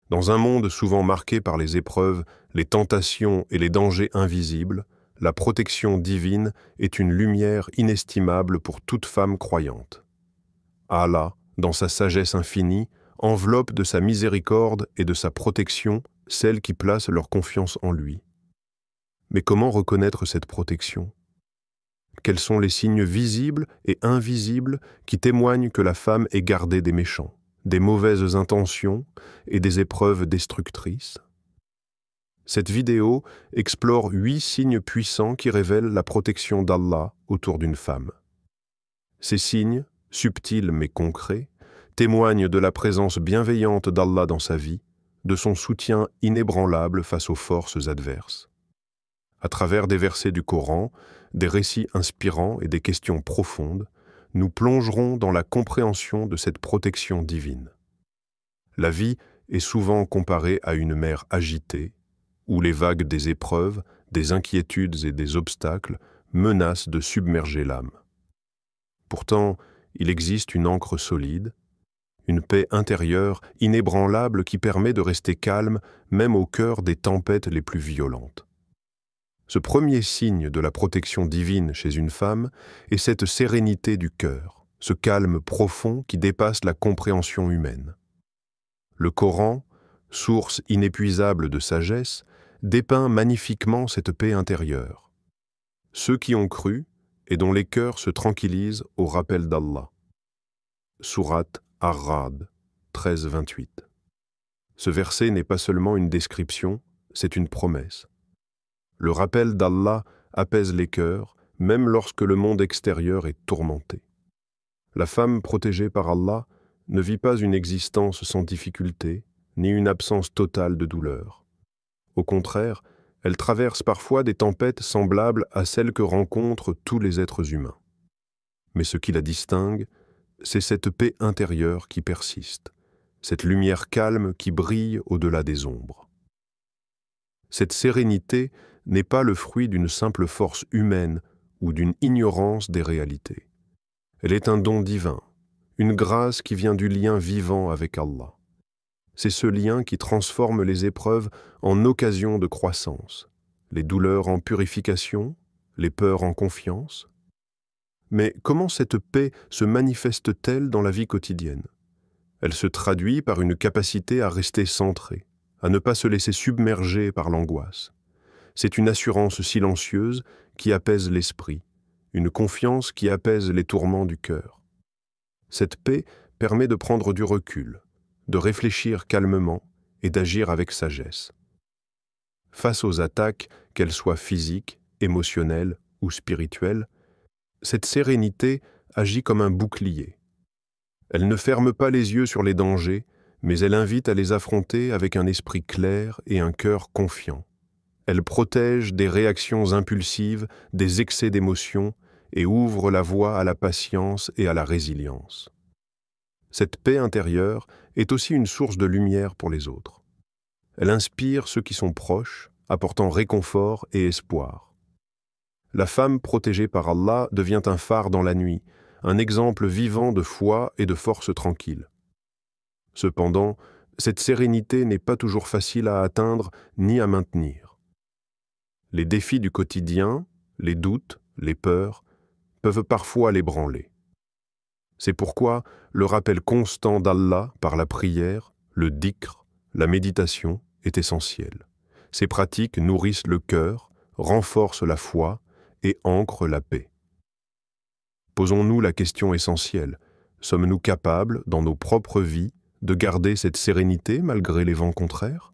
Dans un monde souvent marqué par les épreuves, les tentations et les dangers invisibles, la protection divine est une lumière inestimable pour toute femme croyante. Allah, dans sa sagesse infinie, enveloppe de sa miséricorde et de sa protection celles qui placent leur confiance en lui. Mais comment reconnaître cette protection? Quels sont les signes visibles et invisibles qui témoignent que la femme est gardée des méchants, des mauvaises intentions et des épreuves destructrices? Cette vidéo explore 8 signes puissants qui révèlent la protection d'Allah autour d'une femme. Ces signes, subtils mais concrets, témoignent de la présence bienveillante d'Allah dans sa vie, de son soutien inébranlable face aux forces adverses. À travers des versets du Coran, des récits inspirants et des questions profondes, nous plongerons dans la compréhension de cette protection divine. La vie est souvent comparée à une mer agitée, où les vagues des épreuves, des inquiétudes et des obstacles menacent de submerger l'âme. Pourtant, il existe une ancre solide, une paix intérieure inébranlable qui permet de rester calme même au cœur des tempêtes les plus violentes. Ce premier signe de la protection divine chez une femme est cette sérénité du cœur, ce calme profond qui dépasse la compréhension humaine. Le Coran, source inépuisable de sagesse, dépeint magnifiquement cette paix intérieure. Ceux qui ont cru et dont les cœurs se tranquillisent au rappel d'Allah. Sourate Ar-Ra'd 13-28. Ce verset n'est pas seulement une description, c'est une promesse. Le rappel d'Allah apaise les cœurs, même lorsque le monde extérieur est tourmenté. La femme protégée par Allah ne vit pas une existence sans difficulté, ni une absence totale de douleur. Au contraire, elle traverse parfois des tempêtes semblables à celles que rencontrent tous les êtres humains. Mais ce qui la distingue, c'est cette paix intérieure qui persiste, cette lumière calme qui brille au-delà des ombres. Cette sérénité n'est pas le fruit d'une simple force humaine ou d'une ignorance des réalités. Elle est un don divin, une grâce qui vient du lien vivant avec Allah. C'est ce lien qui transforme les épreuves en occasion de croissance, les douleurs en purification, les peurs en confiance. Mais comment cette paix se manifeste-t-elle dans la vie quotidienne? Elle se traduit par une capacité à rester centré, à ne pas se laisser submerger par l'angoisse. C'est une assurance silencieuse qui apaise l'esprit, une confiance qui apaise les tourments du cœur. Cette paix permet de prendre du recul, de réfléchir calmement et d'agir avec sagesse. Face aux attaques, qu'elles soient physiques, émotionnelles ou spirituelles, cette sérénité agit comme un bouclier. Elle ne ferme pas les yeux sur les dangers, mais elle invite à les affronter avec un esprit clair et un cœur confiant. Elle protège des réactions impulsives, des excès d'émotions et ouvre la voie à la patience et à la résilience. Cette paix intérieure est aussi une source de lumière pour les autres. Elle inspire ceux qui sont proches, apportant réconfort et espoir. La femme protégée par Allah devient un phare dans la nuit, un exemple vivant de foi et de force tranquille. Cependant, cette sérénité n'est pas toujours facile à atteindre ni à maintenir. Les défis du quotidien, les doutes, les peurs, peuvent parfois l'ébranler. C'est pourquoi le rappel constant d'Allah par la prière, le dhikr, la méditation est essentiel. Ces pratiques nourrissent le cœur, renforcent la foi et ancrent la paix. Posons-nous la question essentielle. Sommes-nous capables, dans nos propres vies, de garder cette sérénité malgré les vents contraires?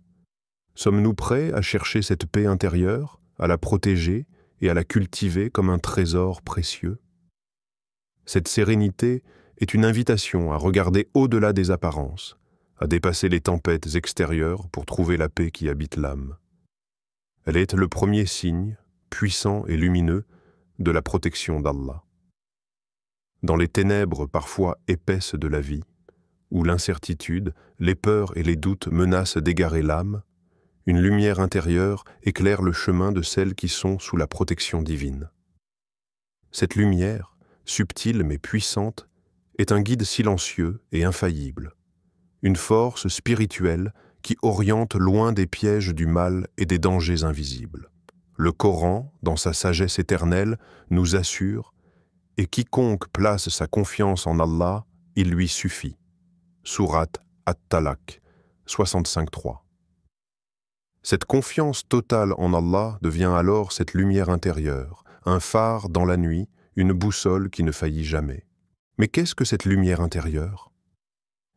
Sommes-nous prêts à chercher cette paix intérieure, à la protéger et à la cultiver comme un trésor précieux? Cette sérénité est une invitation à regarder au-delà des apparences, à dépasser les tempêtes extérieures pour trouver la paix qui habite l'âme. Elle est le premier signe, puissant et lumineux, de la protection d'Allah. Dans les ténèbres parfois épaisses de la vie, où l'incertitude, les peurs et les doutes menacent d'égarer l'âme, une lumière intérieure éclaire le chemin de celles qui sont sous la protection divine. Cette lumière, subtile mais puissante, est un guide silencieux et infaillible, une force spirituelle qui oriente loin des pièges du mal et des dangers invisibles. Le Coran, dans sa sagesse éternelle, nous assure « Et quiconque place sa confiance en Allah, il lui suffit » Sourate At-Talaq, 65.3. Cette confiance totale en Allah devient alors cette lumière intérieure, un phare dans la nuit, une boussole qui ne faillit jamais. Mais qu'est-ce que cette lumière intérieure?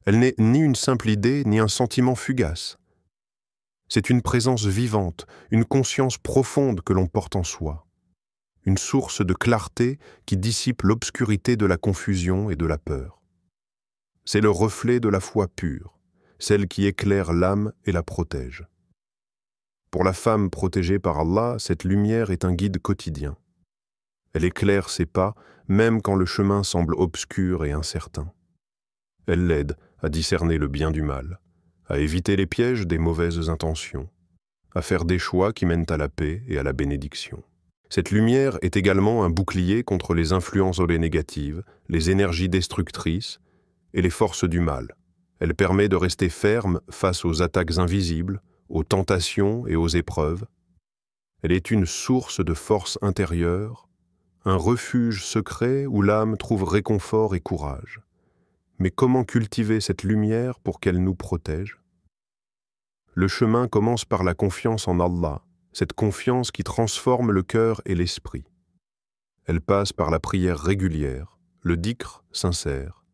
Elle n'est ni une simple idée, ni un sentiment fugace. C'est une présence vivante, une conscience profonde que l'on porte en soi. Une source de clarté qui dissipe l'obscurité de la confusion et de la peur. C'est le reflet de la foi pure, celle qui éclaire l'âme et la protège. Pour la femme protégée par Allah, cette lumière est un guide quotidien. Elle éclaire ses pas, même quand le chemin semble obscur et incertain. Elle l'aide à discerner le bien du mal, à éviter les pièges des mauvaises intentions, à faire des choix qui mènent à la paix et à la bénédiction. Cette lumière est également un bouclier contre les influences négatives, les énergies destructrices et les forces du mal. Elle permet de rester ferme face aux attaques invisibles, aux tentations et aux épreuves. Elle est une source de force intérieure, un refuge secret où l'âme trouve réconfort et courage. Mais comment cultiver cette lumière pour qu'elle nous protège? Le chemin commence par la confiance en Allah, cette confiance qui transforme le cœur et l'esprit. Elle passe par la prière régulière, le dhikr sincère,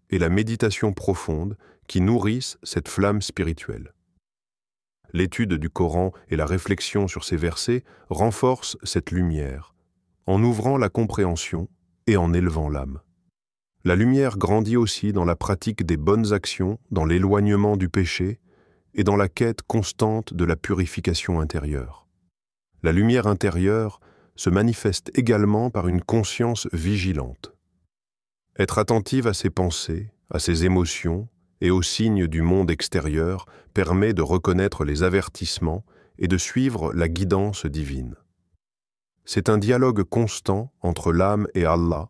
et la méditation profonde qui nourrissent cette flamme spirituelle. L'étude du Coran et la réflexion sur ces versets renforcent cette lumière, en ouvrant la compréhension et en élevant l'âme. La lumière grandit aussi dans la pratique des bonnes actions, dans l'éloignement du péché et dans la quête constante de la purification intérieure. La lumière intérieure se manifeste également par une conscience vigilante. Être attentive à ses pensées, à ses émotions et aux signes du monde extérieur permet de reconnaître les avertissements et de suivre la guidance divine. C'est un dialogue constant entre l'âme et Allah,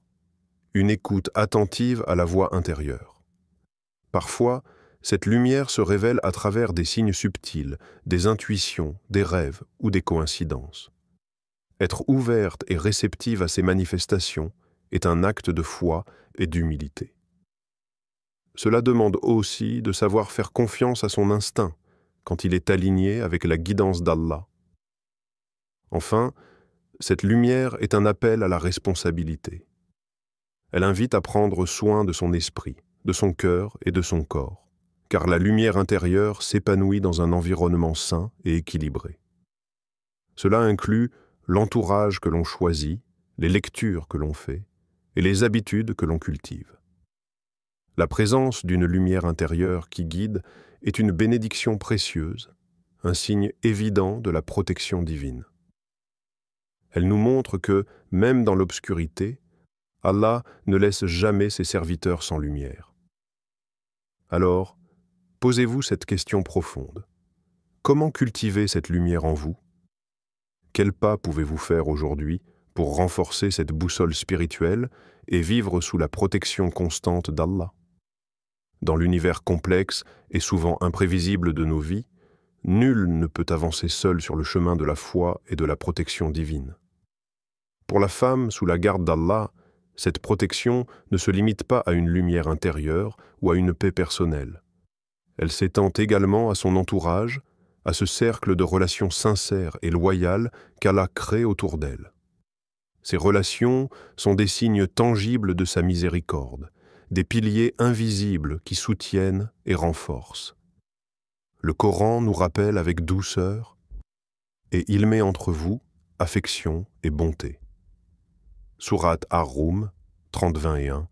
une écoute attentive à la voix intérieure. Parfois, cette lumière se révèle à travers des signes subtils, des intuitions, des rêves ou des coïncidences. Être ouverte et réceptive à ces manifestations est un acte de foi et d'humilité. Cela demande aussi de savoir faire confiance à son instinct quand il est aligné avec la guidance d'Allah. Enfin, cette lumière est un appel à la responsabilité. Elle invite à prendre soin de son esprit, de son cœur et de son corps, car la lumière intérieure s'épanouit dans un environnement sain et équilibré. Cela inclut l'entourage que l'on choisit, les lectures que l'on fait et les habitudes que l'on cultive. La présence d'une lumière intérieure qui guide est une bénédiction précieuse, un signe évident de la protection divine. Elle nous montre que, même dans l'obscurité, Allah ne laisse jamais ses serviteurs sans lumière. Alors, posez-vous cette question profonde. Comment cultiver cette lumière en vous? Quels pas pouvez-vous faire aujourd'hui pour renforcer cette boussole spirituelle et vivre sous la protection constante d'Allah? Dans l'univers complexe et souvent imprévisible de nos vies, nul ne peut avancer seul sur le chemin de la foi et de la protection divine. Pour la femme sous la garde d'Allah, cette protection ne se limite pas à une lumière intérieure ou à une paix personnelle. Elle s'étend également à son entourage, à ce cercle de relations sincères et loyales qu'Allah crée autour d'elle. Ces relations sont des signes tangibles de sa miséricorde, des piliers invisibles qui soutiennent et renforcent. Le Coran nous rappelle avec douceur « Et il met entre vous affection et bonté ». Sourate Ar-Rum, 30-21,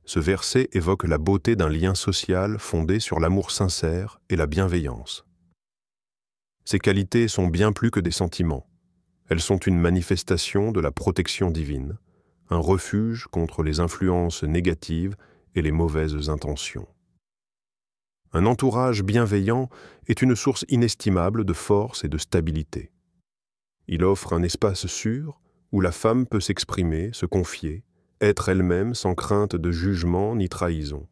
ce verset évoque la beauté d'un lien social fondé sur l'amour sincère et la bienveillance. Ces qualités sont bien plus que des sentiments. Elles sont une manifestation de la protection divine, un refuge contre les influences négatives et les mauvaises intentions. Un entourage bienveillant est une source inestimable de force et de stabilité. Il offre un espace sûr où la femme peut s'exprimer, se confier, être elle-même sans crainte de jugement ni trahison.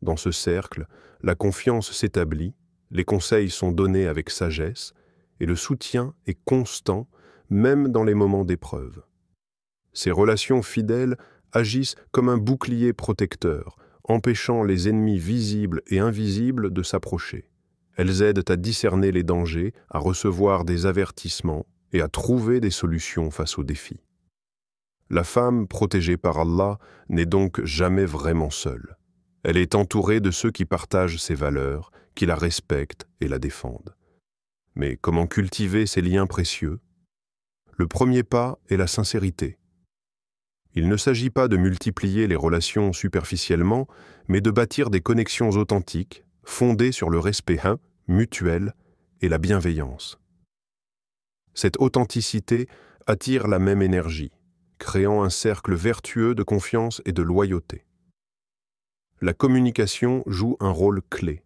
Dans ce cercle, la confiance s'établit, Les conseils sont donnés avec sagesse et le soutien est constant, même dans les moments d'épreuve. Ces relations fidèles agissent comme un bouclier protecteur, empêchant les ennemis visibles et invisibles de s'approcher. Elles aident à discerner les dangers, à recevoir des avertissements et à trouver des solutions face aux défis. La femme protégée par Allah n'est donc jamais vraiment seule. Elle est entourée de ceux qui partagent ses valeurs, qui la respectent et la défendent. Mais comment cultiver ces liens précieux? Le premier pas est la sincérité. Il ne s'agit pas de multiplier les relations superficiellement, mais de bâtir des connexions authentiques, fondées sur le respect mutuel et la bienveillance. Cette authenticité attire la même énergie, créant un cercle vertueux de confiance et de loyauté. La communication joue un rôle clé.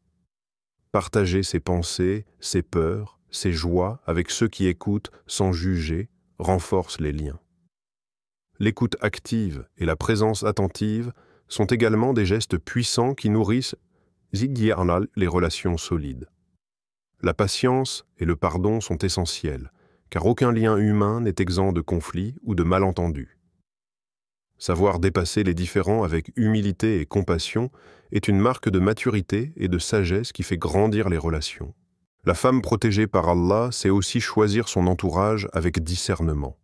Partager ses pensées, ses peurs, ses joies avec ceux qui écoutent sans juger renforce les liens. L'écoute active et la présence attentive sont également des gestes puissants qui nourrissent les relations solides. La patience et le pardon sont essentiels, car aucun lien humain n'est exempt de conflits ou de malentendus. Savoir dépasser les différends avec humilité et compassion est une marque de maturité et de sagesse qui fait grandir les relations. La femme protégée par Allah sait aussi choisir son entourage avec discernement.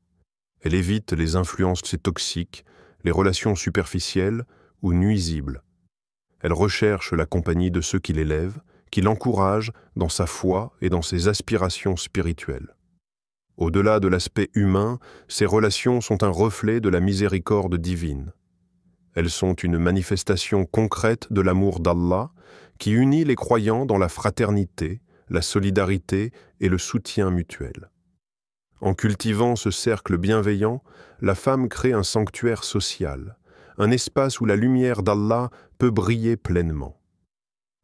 Elle évite les influences toxiques, les relations superficielles ou nuisibles. Elle recherche la compagnie de ceux qui l'élèvent, qui l'encouragent dans sa foi et dans ses aspirations spirituelles. Au-delà de l'aspect humain, ces relations sont un reflet de la miséricorde divine. Elles sont une manifestation concrète de l'amour d'Allah qui unit les croyants dans la fraternité, la solidarité et le soutien mutuel. En cultivant ce cercle bienveillant, la femme crée un sanctuaire social, un espace où la lumière d'Allah peut briller pleinement.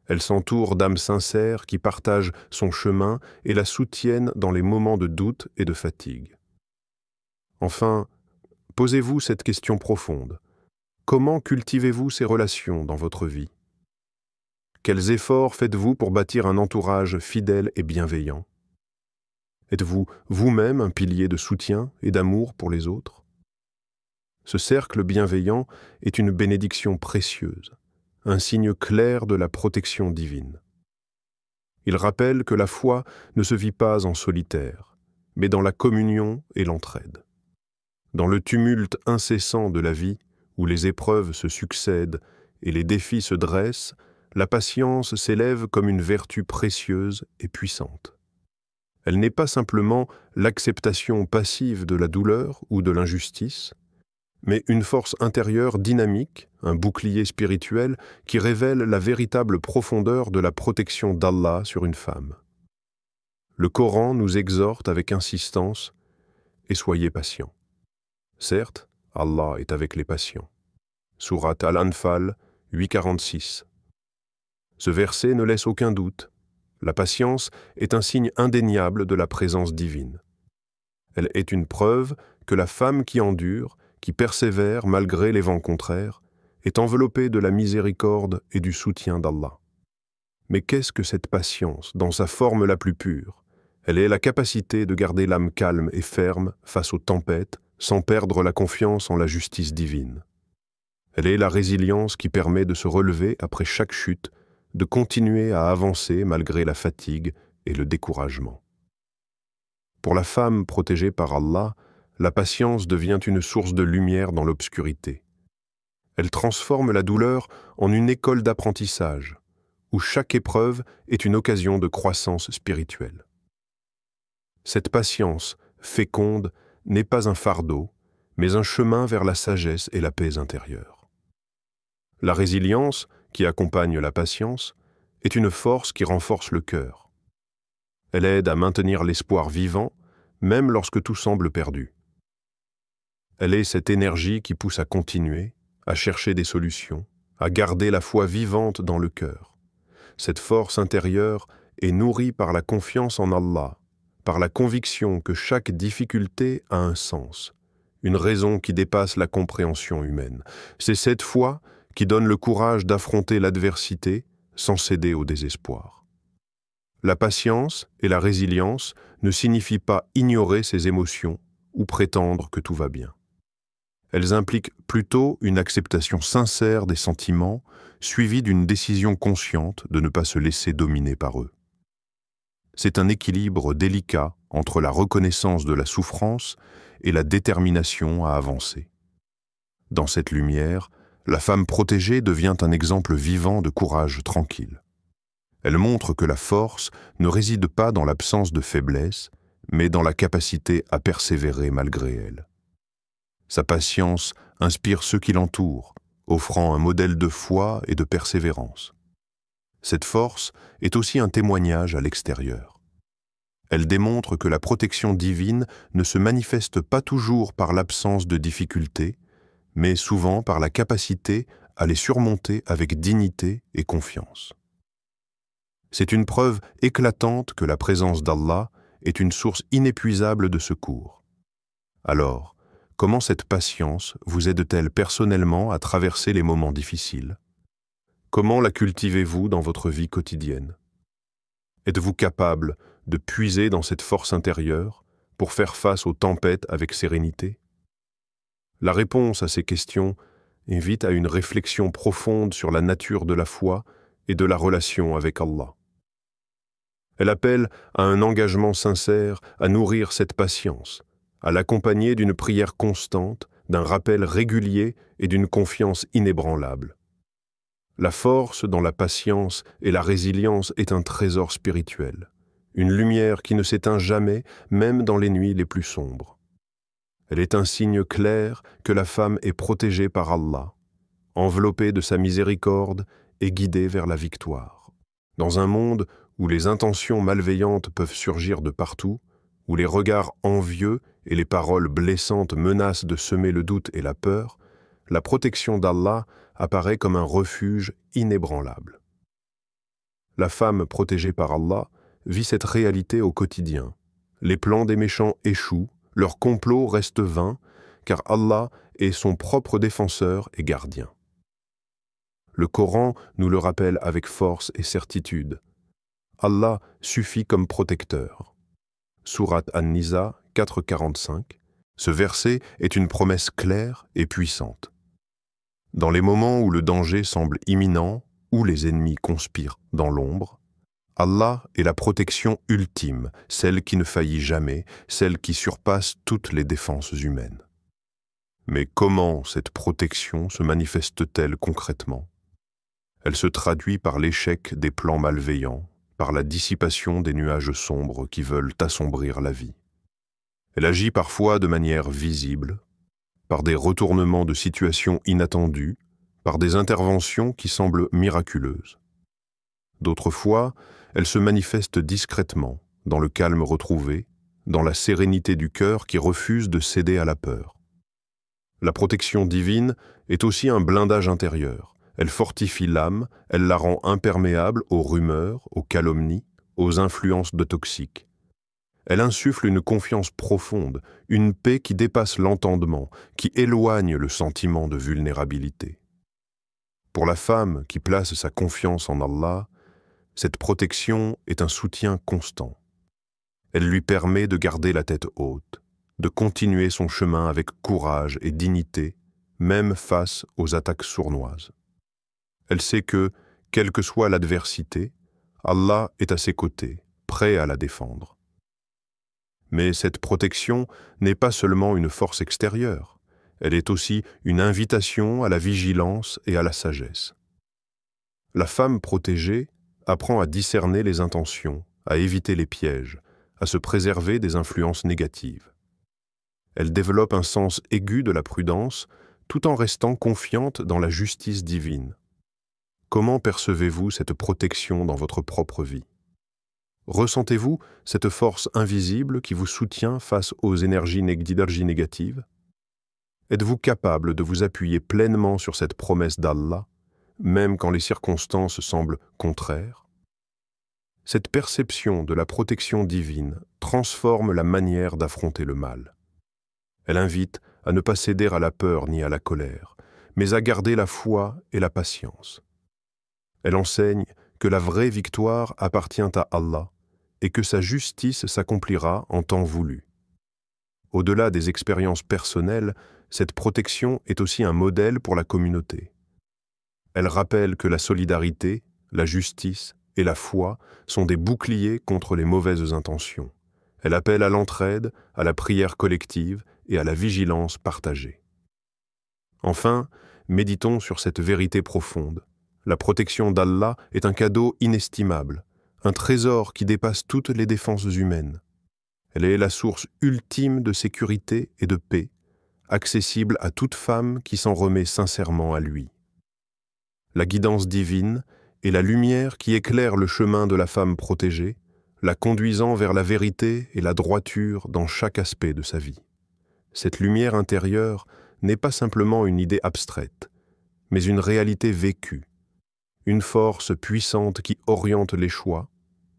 Elle s'entoure d'âmes sincères qui partagent son chemin et la soutiennent dans les moments de doute et de fatigue. Enfin, posez-vous cette question profonde. Comment cultivez-vous ces relations dans votre vie? Quels efforts faites-vous pour bâtir un entourage fidèle et bienveillant? Êtes-vous vous-même un pilier de soutien et d'amour pour les autres? Ce cercle bienveillant est une bénédiction précieuse, un signe clair de la protection divine. Il rappelle que la foi ne se vit pas en solitaire, mais dans la communion et l'entraide. Dans le tumulte incessant de la vie, où les épreuves se succèdent et les défis se dressent, la patience s'élève comme une vertu précieuse et puissante. Elle n'est pas simplement l'acceptation passive de la douleur ou de l'injustice, mais une force intérieure dynamique, un bouclier spirituel qui révèle la véritable profondeur de la protection d'Allah sur une femme. Le Coran nous exhorte avec insistance « Et soyez patients ». Certes, Allah est avec les patients. Sourate Al-Anfal 8,46. Ce verset ne laisse aucun doute. La patience est un signe indéniable de la présence divine. Elle est une preuve que la femme qui endure, qui persévère malgré les vents contraires, est enveloppée de la miséricorde et du soutien d'Allah. Mais qu'est-ce que cette patience, dans sa forme la plus pure? Elle est la capacité de garder l'âme calme et ferme face aux tempêtes, sans perdre la confiance en la justice divine. Elle est la résilience qui permet de se relever après chaque chute, de continuer à avancer malgré la fatigue et le découragement. Pour la femme protégée par Allah, la patience devient une source de lumière dans l'obscurité. Elle transforme la douleur en une école d'apprentissage, où chaque épreuve est une occasion de croissance spirituelle. Cette patience féconde n'est pas un fardeau, mais un chemin vers la sagesse et la paix intérieure. La résilience, qui accompagne la patience, est une force qui renforce le cœur. Elle aide à maintenir l'espoir vivant, même lorsque tout semble perdu. Elle est cette énergie qui pousse à continuer, à chercher des solutions, à garder la foi vivante dans le cœur. Cette force intérieure est nourrie par la confiance en Allah, par la conviction que chaque difficulté a un sens, une raison qui dépasse la compréhension humaine. C'est cette foi qui donne le courage d'affronter l'adversité sans céder au désespoir. La patience et la résilience ne signifient pas ignorer ses émotions ou prétendre que tout va bien. Elles impliquent plutôt une acceptation sincère des sentiments, suivie d'une décision consciente de ne pas se laisser dominer par eux. C'est un équilibre délicat entre la reconnaissance de la souffrance et la détermination à avancer. Dans cette lumière, la femme protégée devient un exemple vivant de courage tranquille. Elle montre que la force ne réside pas dans l'absence de faiblesse, mais dans la capacité à persévérer malgré elle. Sa patience inspire ceux qui l'entourent, offrant un modèle de foi et de persévérance. Cette force est aussi un témoignage à l'extérieur. Elle démontre que la protection divine ne se manifeste pas toujours par l'absence de difficultés, mais souvent par la capacité à les surmonter avec dignité et confiance. C'est une preuve éclatante que la présence d'Allah est une source inépuisable de secours. Alors, comment cette patience vous aide-t-elle personnellement à traverser les moments difficiles? Comment la cultivez-vous dans votre vie quotidienne? Êtes-vous capable de puiser dans cette force intérieure pour faire face aux tempêtes avec sérénité? La réponse à ces questions invite à une réflexion profonde sur la nature de la foi et de la relation avec Allah. Elle appelle à un engagement sincère à nourrir cette patience, à l'accompagner d'une prière constante, d'un rappel régulier et d'une confiance inébranlable. La force dans la patience et la résilience est un trésor spirituel, une lumière qui ne s'éteint jamais, même dans les nuits les plus sombres. Elle est un signe clair que la femme est protégée par Allah, enveloppée de sa miséricorde et guidée vers la victoire. Dans un monde où les intentions malveillantes peuvent surgir de partout, où les regards envieux et les paroles blessantes menacent de semer le doute et la peur, la protection d'Allah apparaît comme un refuge inébranlable. La femme protégée par Allah vit cette réalité au quotidien. Les plans des méchants échouent, leur complot reste vain, car Allah est son propre défenseur et gardien. Le Coran nous le rappelle avec force et certitude. Allah suffit comme protecteur. Sourate An-Nisa 4,45. Ce verset est une promesse claire et puissante. Dans les moments où le danger semble imminent, où les ennemis conspirent dans l'ombre, Allah est la protection ultime, celle qui ne faillit jamais, celle qui surpasse toutes les défenses humaines. Mais comment cette protection se manifeste-t-elle concrètement? Elle se traduit par l'échec des plans malveillants, par la dissipation des nuages sombres qui veulent assombrir la vie. Elle agit parfois de manière visible, par des retournements de situations inattendues, par des interventions qui semblent miraculeuses. D'autres fois, elle se manifeste discrètement, dans le calme retrouvé, dans la sérénité du cœur qui refuse de céder à la peur. La protection divine est aussi un blindage intérieur. Elle fortifie l'âme, elle la rend imperméable aux rumeurs, aux calomnies, aux influences de toxiques. Elle insuffle une confiance profonde, une paix qui dépasse l'entendement, qui éloigne le sentiment de vulnérabilité. Pour la femme qui place sa confiance en Allah, cette protection est un soutien constant. Elle lui permet de garder la tête haute, de continuer son chemin avec courage et dignité, même face aux attaques sournoises. Elle sait que, quelle que soit l'adversité, Allah est à ses côtés, prêt à la défendre. Mais cette protection n'est pas seulement une force extérieure, elle est aussi une invitation à la vigilance et à la sagesse. La femme protégée apprend à discerner les intentions, à éviter les pièges, à se préserver des influences négatives. Elle développe un sens aigu de la prudence tout en restant confiante dans la justice divine. Comment percevez-vous cette protection dans votre propre vie? Ressentez-vous cette force invisible qui vous soutient face aux énergies négatives? Êtes-vous capable de vous appuyer pleinement sur cette promesse d'Allah, même quand les circonstances semblent contraires? Cette perception de la protection divine transforme la manière d'affronter le mal. Elle invite à ne pas céder à la peur ni à la colère, mais à garder la foi et la patience. Elle enseigne que la vraie victoire appartient à Allah et que sa justice s'accomplira en temps voulu. Au-delà des expériences personnelles, cette protection est aussi un modèle pour la communauté. Elle rappelle que la solidarité, la justice et la foi sont des boucliers contre les mauvaises intentions. Elle appelle à l'entraide, à la prière collective et à la vigilance partagée. Enfin, méditons sur cette vérité profonde. La protection d'Allah est un cadeau inestimable, un trésor qui dépasse toutes les défenses humaines. Elle est la source ultime de sécurité et de paix, accessible à toute femme qui s'en remet sincèrement à lui. La guidance divine est la lumière qui éclaire le chemin de la femme protégée, la conduisant vers la vérité et la droiture dans chaque aspect de sa vie. Cette lumière intérieure n'est pas simplement une idée abstraite, mais une réalité vécue, une force puissante qui oriente les choix,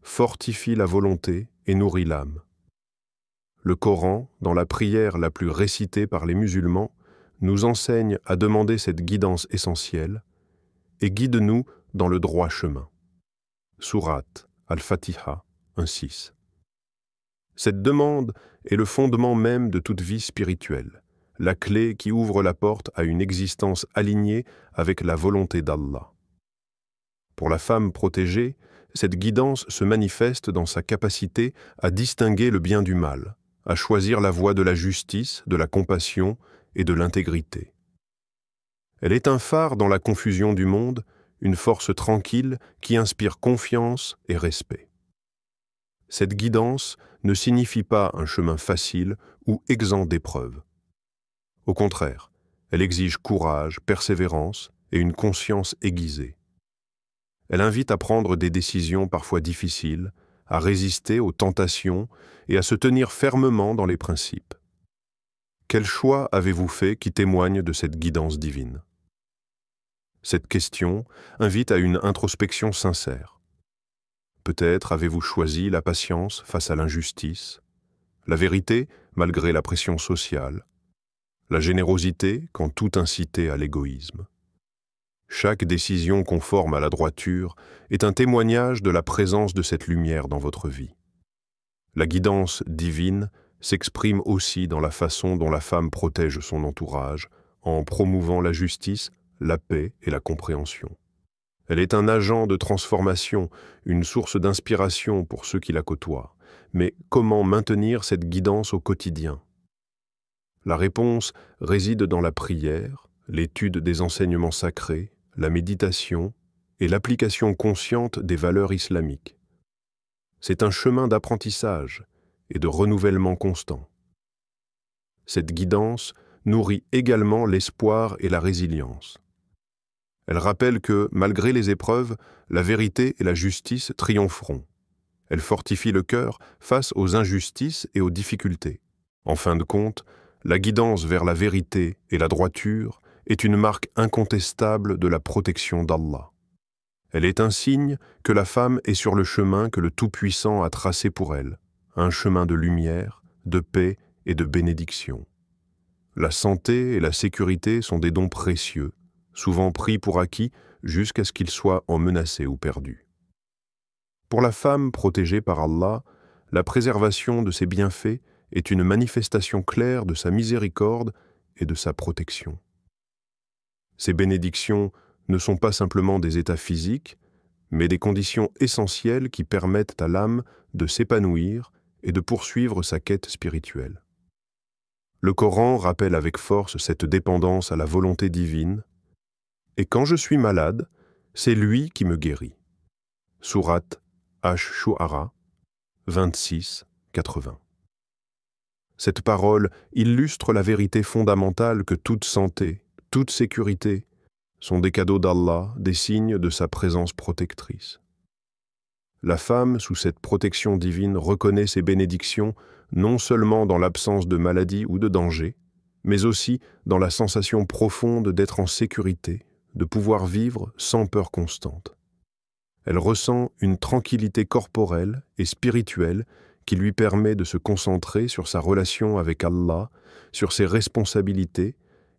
fortifie la volonté et nourrit l'âme. Le Coran, dans la prière la plus récitée par les musulmans, nous enseigne à demander cette guidance essentielle et guide-nous dans le droit chemin. Sourate Al-Fatiha 1:6. Cette demande est le fondement même de toute vie spirituelle, la clé qui ouvre la porte à une existence alignée avec la volonté d'Allah. Pour la femme protégée, cette guidance se manifeste dans sa capacité à distinguer le bien du mal, à choisir la voie de la justice, de la compassion et de l'intégrité. Elle est un phare dans la confusion du monde, une force tranquille qui inspire confiance et respect. Cette guidance ne signifie pas un chemin facile ou exempt d'épreuves. Au contraire, elle exige courage, persévérance et une conscience aiguisée. Elle invite à prendre des décisions parfois difficiles, à résister aux tentations et à se tenir fermement dans les principes. Quel choix avez-vous fait qui témoigne de cette guidance divine? Cette question invite à une introspection sincère. Peut-être avez-vous choisi la patience face à l'injustice, la vérité malgré la pression sociale, la générosité quand tout incitait à l'égoïsme. Chaque décision conforme à la droiture est un témoignage de la présence de cette lumière dans votre vie. La guidance divine s'exprime aussi dans la façon dont la femme protège son entourage, en promouvant la justice, la paix et la compréhension. Elle est un agent de transformation, une source d'inspiration pour ceux qui la côtoient. Mais comment maintenir cette guidance au quotidien? La réponse réside dans la prière, l'étude des enseignements sacrés, la méditation et l'application consciente des valeurs islamiques. C'est un chemin d'apprentissage et de renouvellement constant. Cette guidance nourrit également l'espoir et la résilience. Elle rappelle que, malgré les épreuves, la vérité et la justice triompheront. Elle fortifie le cœur face aux injustices et aux difficultés. En fin de compte, la guidance vers la vérité et la droiture est une marque incontestable de la protection d'Allah. Elle est un signe que la femme est sur le chemin que le Tout-Puissant a tracé pour elle, un chemin de lumière, de paix et de bénédiction. La santé et la sécurité sont des dons précieux, souvent pris pour acquis jusqu'à ce qu'ils soient en menacés ou perdus. Pour la femme protégée par Allah, la préservation de ses bienfaits est une manifestation claire de sa miséricorde et de sa protection. Ces bénédictions ne sont pas simplement des états physiques, mais des conditions essentielles qui permettent à l'âme de s'épanouir et de poursuivre sa quête spirituelle. Le Coran rappelle avec force cette dépendance à la volonté divine, et quand je suis malade, c'est lui qui me guérit. Sourate Ash-Shu'ara 26-80. Cette parole illustre la vérité fondamentale que toute santé, toute sécurité sont des cadeaux d'Allah, des signes de sa présence protectrice. La femme, sous cette protection divine, reconnaît ses bénédictions non seulement dans l'absence de maladie ou de danger, mais aussi dans la sensation profonde d'être en sécurité, de pouvoir vivre sans peur constante. Elle ressent une tranquillité corporelle et spirituelle qui lui permet de se concentrer sur sa relation avec Allah, sur ses responsabilités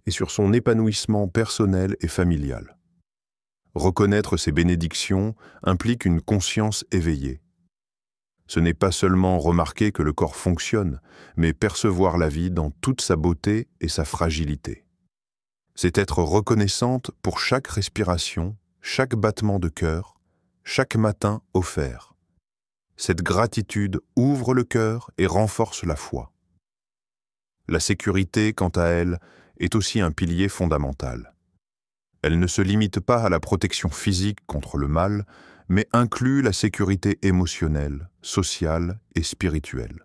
et sur son épanouissement personnel et familial. Reconnaître ces bénédictions implique une conscience éveillée. Ce n'est pas seulement remarquer que le corps fonctionne, mais percevoir la vie dans toute sa beauté et sa fragilité. C'est être reconnaissante pour chaque respiration, chaque battement de cœur, chaque matin offert. Cette gratitude ouvre le cœur et renforce la foi. La sécurité, quant à elle, est aussi un pilier fondamental. Elle ne se limite pas à la protection physique contre le mal, mais inclut la sécurité émotionnelle, sociale et spirituelle.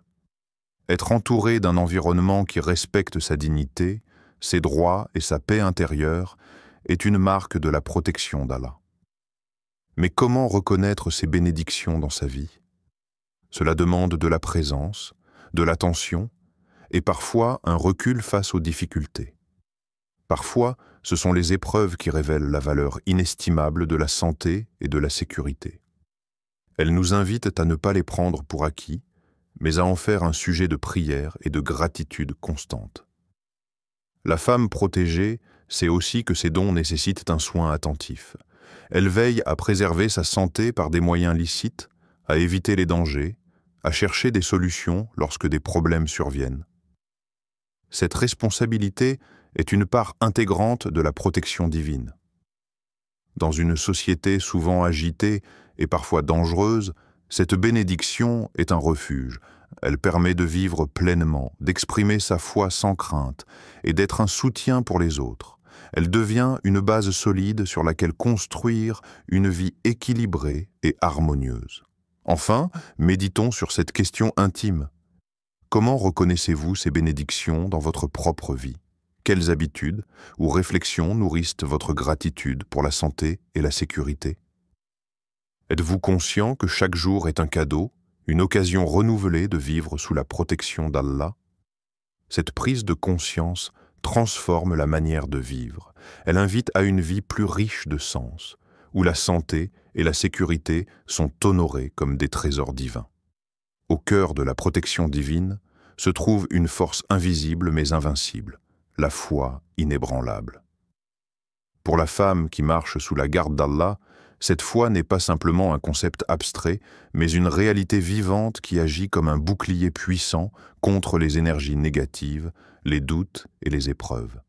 Être entouré d'un environnement qui respecte sa dignité, ses droits et sa paix intérieure est une marque de la protection d'Allah. Mais comment reconnaître ces bénédictions dans sa vie? Cela demande de la présence, de l'attention et parfois un recul face aux difficultés. Parfois, ce sont les épreuves qui révèlent la valeur inestimable de la santé et de la sécurité. Elles nous invitent à ne pas les prendre pour acquis, mais à en faire un sujet de prière et de gratitude constante. La femme protégée sait aussi que ses dons nécessitent un soin attentif. Elle veille à préserver sa santé par des moyens licites, à éviter les dangers, à chercher des solutions lorsque des problèmes surviennent. Cette responsabilité est une part intégrante de la protection divine. Dans une société souvent agitée et parfois dangereuse, cette bénédiction est un refuge. Elle permet de vivre pleinement, d'exprimer sa foi sans crainte et d'être un soutien pour les autres. Elle devient une base solide sur laquelle construire une vie équilibrée et harmonieuse. Enfin, méditons sur cette question intime. Comment reconnaissez-vous ces bénédictions dans votre propre vie? Quelles habitudes ou réflexions nourrissent votre gratitude pour la santé et la sécurité? Êtes-vous conscient que chaque jour est un cadeau, une occasion renouvelée de vivre sous la protection d'Allah? Cette prise de conscience transforme la manière de vivre. Elle invite à une vie plus riche de sens, où la santé et la sécurité sont honorées comme des trésors divins. Au cœur de la protection divine se trouve une force invisible mais invincible, la foi inébranlable. Pour la femme qui marche sous la garde d'Allah, cette foi n'est pas simplement un concept abstrait, mais une réalité vivante qui agit comme un bouclier puissant contre les énergies négatives, les doutes et les épreuves.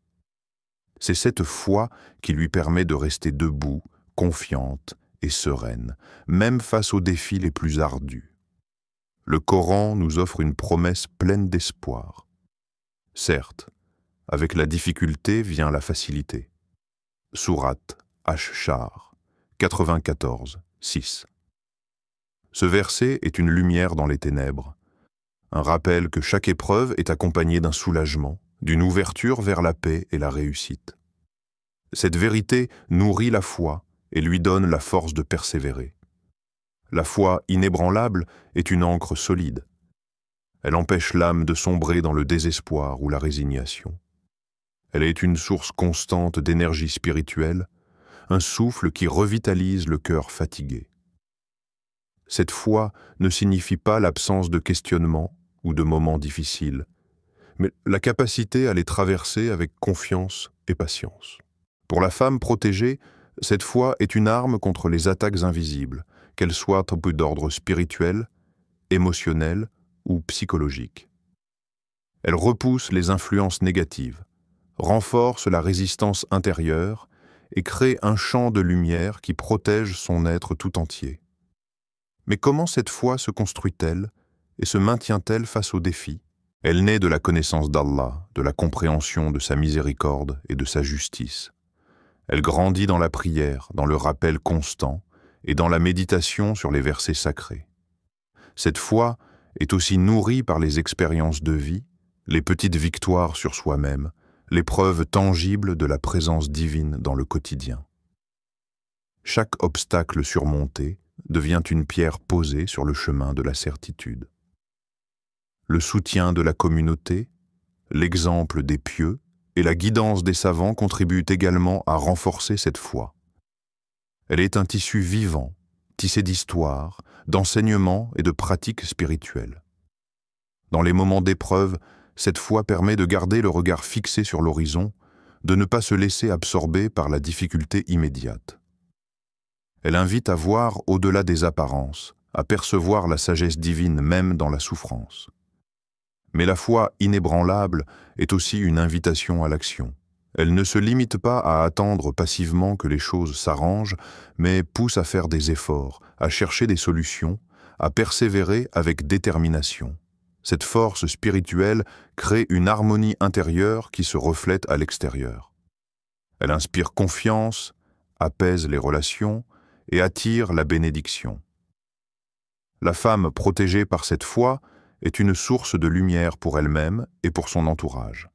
C'est cette foi qui lui permet de rester debout, confiante et sereine, même face aux défis les plus ardus. Le Coran nous offre une promesse pleine d'espoir. Certes, avec la difficulté vient la facilité. Sourate Ash-Shar 94, 6. Ce verset est une lumière dans les ténèbres, un rappel que chaque épreuve est accompagnée d'un soulagement, d'une ouverture vers la paix et la réussite. Cette vérité nourrit la foi et lui donne la force de persévérer. La foi inébranlable est une ancre solide. Elle empêche l'âme de sombrer dans le désespoir ou la résignation. Elle est une source constante d'énergie spirituelle, un souffle qui revitalise le cœur fatigué. Cette foi ne signifie pas l'absence de questionnements ou de moments difficiles, mais la capacité à les traverser avec confiance et patience. Pour la femme protégée, cette foi est une arme contre les attaques invisibles, qu'elles soient d'ordre spirituel, émotionnel ou psychologique. Elle repousse les influences négatives, renforce la résistance intérieure et crée un champ de lumière qui protège son être tout entier. Mais comment cette foi se construit-elle et se maintient-elle face aux défis? Elle naît de la connaissance d'Allah, de la compréhension de sa miséricorde et de sa justice. Elle grandit dans la prière, dans le rappel constant et dans la méditation sur les versets sacrés. Cette foi est aussi nourrie par les expériences de vie, les petites victoires sur soi-même, les preuves tangibles de la présence divine dans le quotidien. Chaque obstacle surmonté devient une pierre posée sur le chemin de la certitude. Le soutien de la communauté, l'exemple des pieux et la guidance des savants contribuent également à renforcer cette foi. Elle est un tissu vivant, tissé d'histoire, d'enseignements et de pratiques spirituelles. Dans les moments d'épreuve, cette foi permet de garder le regard fixé sur l'horizon, de ne pas se laisser absorber par la difficulté immédiate. Elle invite à voir au-delà des apparences, à percevoir la sagesse divine même dans la souffrance. Mais la foi inébranlable est aussi une invitation à l'action. Elle ne se limite pas à attendre passivement que les choses s'arrangent, mais pousse à faire des efforts, à chercher des solutions, à persévérer avec détermination. Cette force spirituelle crée une harmonie intérieure qui se reflète à l'extérieur. Elle inspire confiance, apaise les relations et attire la bénédiction. La femme protégée par cette foi est une source de lumière pour elle-même et pour son entourage.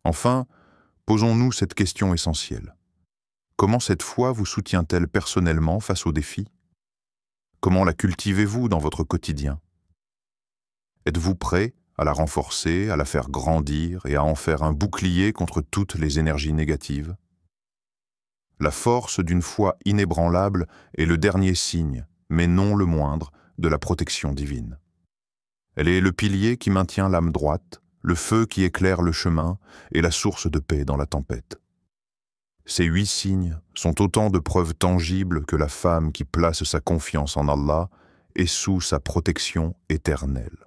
Enfin, posons-nous cette question essentielle. Comment cette foi vous soutient-elle personnellement face aux défis? Comment la cultivez-vous dans votre quotidien? Êtes-vous prêt à la renforcer, à la faire grandir et à en faire un bouclier contre toutes les énergies négatives? La force d'une foi inébranlable est le dernier signe, mais non le moindre, de la protection divine. Elle est le pilier qui maintient l'âme droite, le feu qui éclaire le chemin et la source de paix dans la tempête. Ces 8 signes sont autant de preuves tangibles que la femme qui place sa confiance en Allah est sous sa protection éternelle.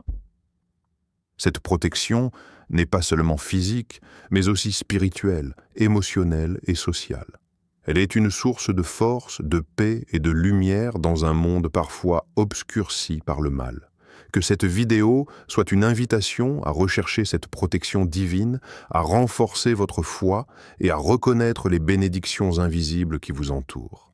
Cette protection n'est pas seulement physique, mais aussi spirituelle, émotionnelle et sociale. Elle est une source de force, de paix et de lumière dans un monde parfois obscurci par le mal. Que cette vidéo soit une invitation à rechercher cette protection divine, à renforcer votre foi et à reconnaître les bénédictions invisibles qui vous entourent.